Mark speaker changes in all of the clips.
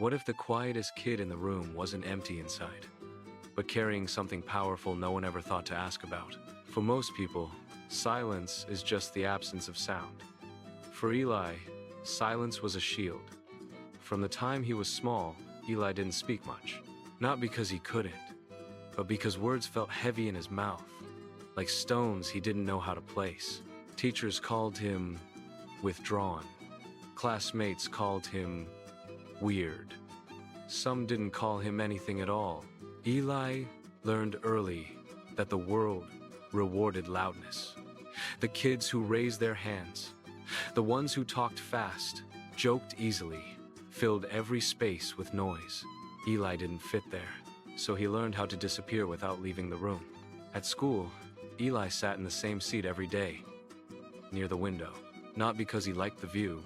Speaker 1: What if the quietest kid in the room wasn't empty inside, but carrying something powerful no one ever thought to ask about? For most people, silence is just the absence of sound. For Eli, silence was a shield. From the time he was small, Eli didn't speak much. Not because he couldn't, but because words felt heavy in his mouth, like stones he didn't know how to place. Teachers called him withdrawn. Classmates called him weird. Some didn't call him anything at all. Eli learned early that the world rewarded loudness. The kids who raised their hands, the ones who talked fast, joked easily, filled every space with noise. Eli didn't fit there, so he learned how to disappear without leaving the room. At school, Eli sat in the same seat every day, near the window, not because he liked the view,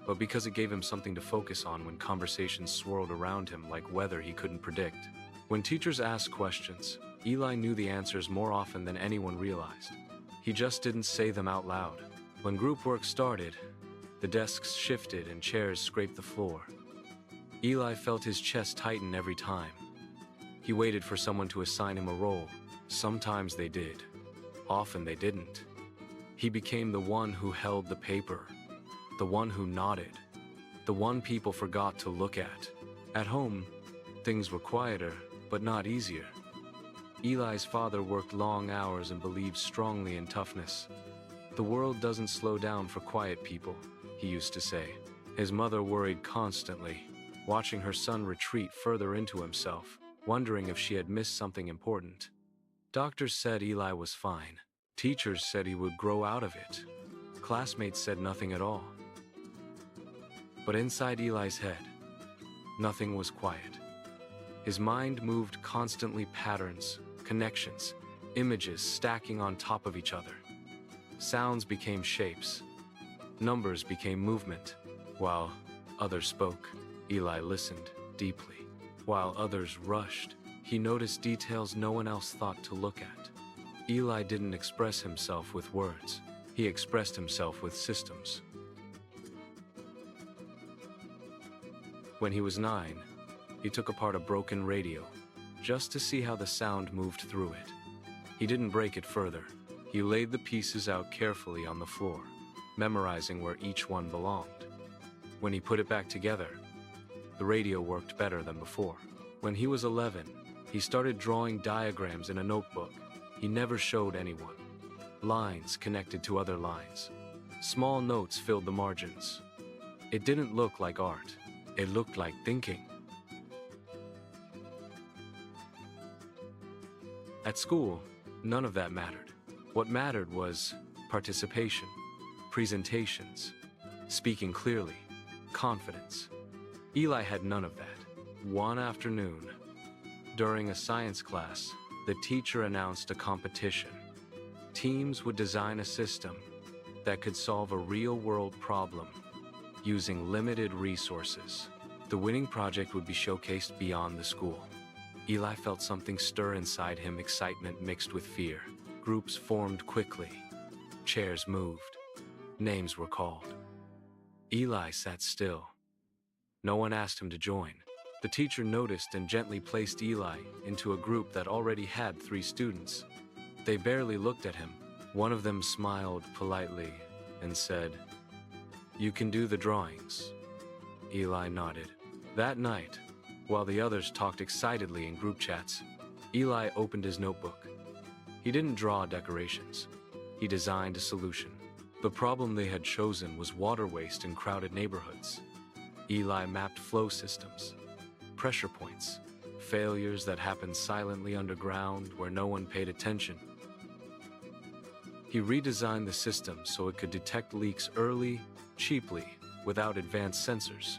Speaker 1: but because it gave him something to focus on when conversations swirled around him like weather he couldn't predict. When teachers asked questions, Eli knew the answers more often than anyone realized. He just didn't say them out loud. When group work started, the desks shifted and chairs scraped the floor. Eli felt his chest tighten every time. He waited for someone to assign him a role. Sometimes they did. Often they didn't. He became the one who held the paper, the one who nodded, the one people forgot to look at. At home, things were quieter, but not easier. Eli's father worked long hours and believed strongly in toughness. The world doesn't slow down for quiet people, he used to say. His mother worried constantly, watching her son retreat further into himself, wondering if she had missed something important. Doctors said Eli was fine. Teachers said he would grow out of it. Classmates said nothing at all. But inside Eli's head, nothing was quiet. His mind moved constantly, patterns, connections, images stacking on top of each other. Sounds became shapes. Numbers became movement. While others spoke, Eli listened deeply. While others rushed, he noticed details no one else thought to look at. Eli didn't express himself with words. He expressed himself with systems. When he was 9, he took apart a broken radio, just to see how the sound moved through it. He didn't break it further. He laid the pieces out carefully on the floor, memorizing where each one belonged. When he put it back together, the radio worked better than before. When he was 11, he started drawing diagrams in a notebook. He never showed anyone. Lines connected to other lines. Small notes filled the margins. It didn't look like art. It looked like thinking. At school, none of that mattered. What mattered was participation, presentations, speaking clearly, confidence. Eli had none of that. One afternoon, during a science class, the teacher announced a competition. Teams would design a system that could solve a real-world problem using limited resources. The winning project would be showcased beyond the school. Eli felt something stir inside him, excitement mixed with fear. Groups formed quickly. Chairs moved. Names were called. Eli sat still. No one asked him to join. The teacher noticed and gently placed Eli into a group that already had 3 students. They barely looked at him. One of them smiled politely and said, "You can do the drawings." Eli nodded. That night, while the others talked excitedly in group chats, Eli opened his notebook. He didn't draw decorations. He designed a solution. The problem they had chosen was water waste in crowded neighborhoods. Eli mapped flow systems, pressure points, failures that happened silently underground where no one paid attention. He redesigned the system so it could detect leaks early, cheaply, without advanced sensors.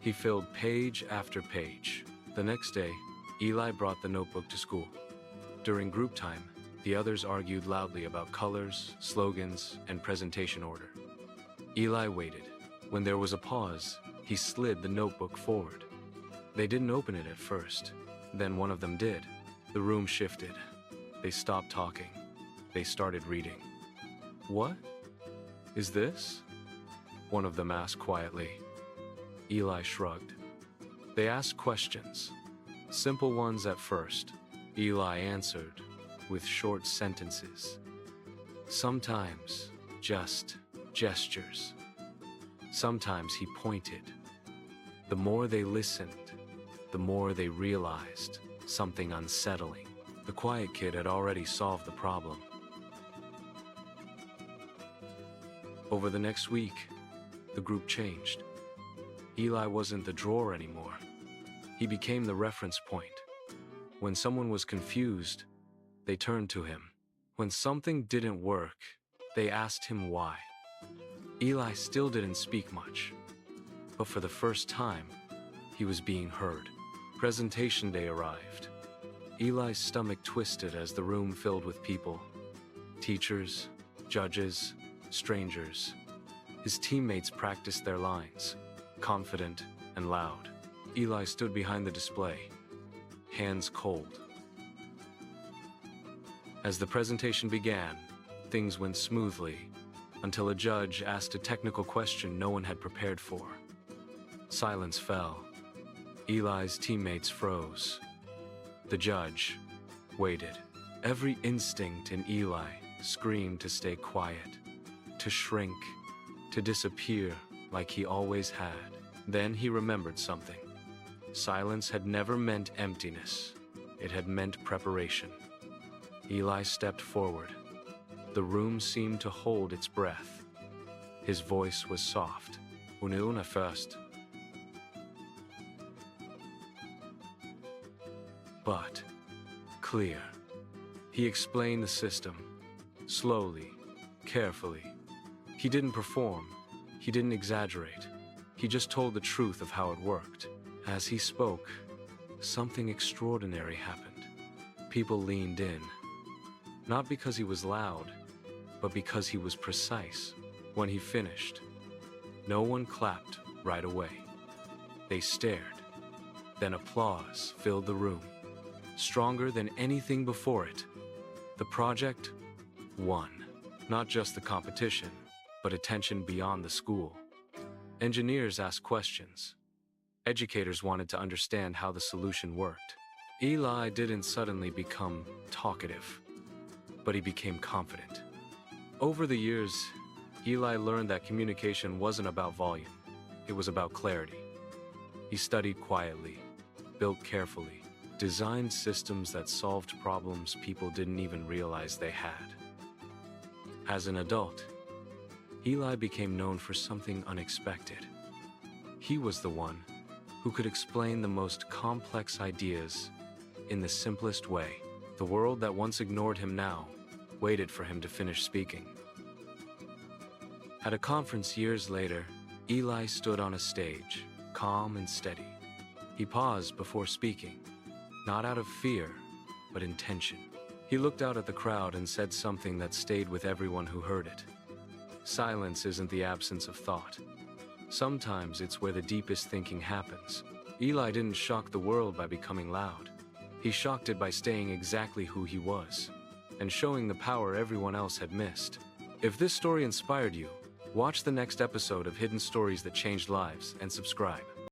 Speaker 1: He filled page after page. The next day, Eli brought the notebook to school. During group time, the others argued loudly about colors, slogans, and presentation order. Eli waited. When there was a pause, he slid the notebook forward. They didn't open it at first. Then one of them did. The room shifted. They stopped talking. They started reading. "What is this?" one of them asked quietly. Eli shrugged. They asked questions, simple ones at first. Eli answered with short sentences. Sometimes just gestures. Sometimes he pointed. The more they listened, the more they realized something unsettling. The quiet kid had already solved the problem. Over the next week, the group changed. Eli wasn't the drawer anymore. He became the reference point. When someone was confused, they turned to him. When something didn't work, they asked him why. Eli still didn't speak much, but for the first time, he was being heard. Presentation day arrived. Eli's stomach twisted as the room filled with people. Teachers, judges, strangers. His teammates practiced their lines, confident and loud. Eli stood behind the display, hands cold. As the presentation began, things went smoothly until a judge asked a technical question no one had prepared for. Silence fell. Eli's teammates froze. The judge waited. Every instinct in Eli screamed to stay quiet, to shrink, to disappear like he always had. Then he remembered something. Silence had never meant emptiness. It had meant preparation. Eli stepped forward. The room seemed to hold its breath. His voice was soft. Una first. But clear. He explained the system, slowly, carefully. He didn't perform. He didn't exaggerate. He just told the truth of how it worked. As he spoke, something extraordinary happened. People leaned in. Not because he was loud, but because he was precise. When he finished, no one clapped right away. They stared. Then applause filled the room, stronger than anything before it. The project won. Not just the competition, but attention beyond the school. Engineers asked questions. Educators wanted to understand how the solution worked. Eli didn't suddenly become talkative, but he became confident. Over the years, Eli learned that communication wasn't about volume. It was about clarity. He studied quietly, built carefully, designed systems that solved problems people didn't even realize they had. As an adult, Eli became known for something unexpected. He was the one who could explain the most complex ideas in the simplest way. The world that once ignored him now waited for him to finish speaking. At a conference years later, Eli stood on a stage, calm and steady. He paused before speaking, not out of fear, but intention. He looked out at the crowd and said something that stayed with everyone who heard it. Silence isn't the absence of thought. Sometimes it's where the deepest thinking happens. Eli didn't shock the world by becoming loud. He shocked it by staying exactly who he was, and showing the power everyone else had missed. If this story inspired you, watch the next episode of Hidden Stories That Changed Lives and subscribe.